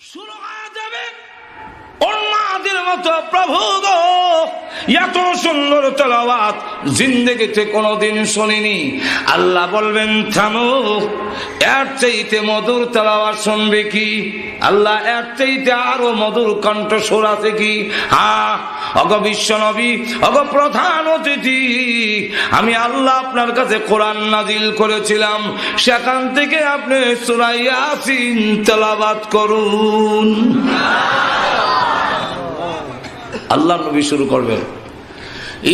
শুরু হয়ে যাবে উন্মাদের মতো। প্রভু গো, এত সুন্দর তেলাওয়াত জিন্দেগিতে কোনোদিন শুনিনি। আল্লাহ বলবেন থামো, এর চাইতে মধুর তেলাওয়াত শুনবে কি? আল্লাহ এর চাইতে আরো মধুর কণ্ঠস্বর আছে কি? হ্যাঁ, অগ বিশ্ব নবী, অগ প্রধান অতিথি, আমি আল্লাহ আপনার কাছে কোরআন নাজিল করেছিলাম, সেখান থেকে আপনি সূরা ইয়াসিন তেলাওয়াত করুন। আল্লাহ নবী শুরু করবেন,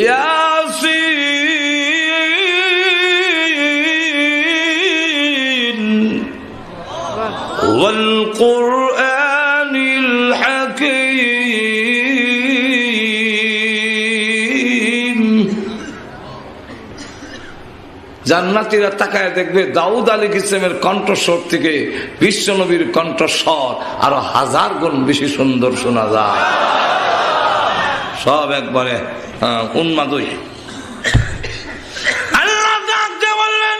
ইয়াসিন ওয়াল কুরআনিল হাকীম। জান্নাতীরা তাকায় দেখবে দাউদ আলাইহিস ইসলামের কণ্ঠস্বর থেকে বিশ্ব নবীর কণ্ঠস্বর আরো 1000 গুণ বেশি সুন্দর শোনা যায়। সব একবারে উন্মাদই। আল্লাহ ডাকতে বললেন,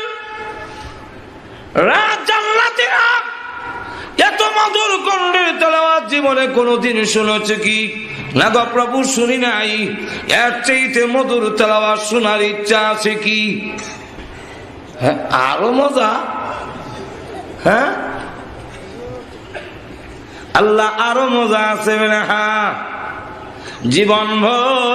জান্নাতীরা এত মধুর কণ্ঠের তেলাওয়াত জীবনে কোনোদিন শুনেছে কি? না গো প্রভু, শুনি নাই। এর চাইতে মধুর তেলাওয়াত শোনার ইচ্ছা আছে কি? হ্যাঁ, আরো মজা। হ্যাঁ, আল্লাহ আরো মজা আছে। হ্যাঁ, জীবন ভর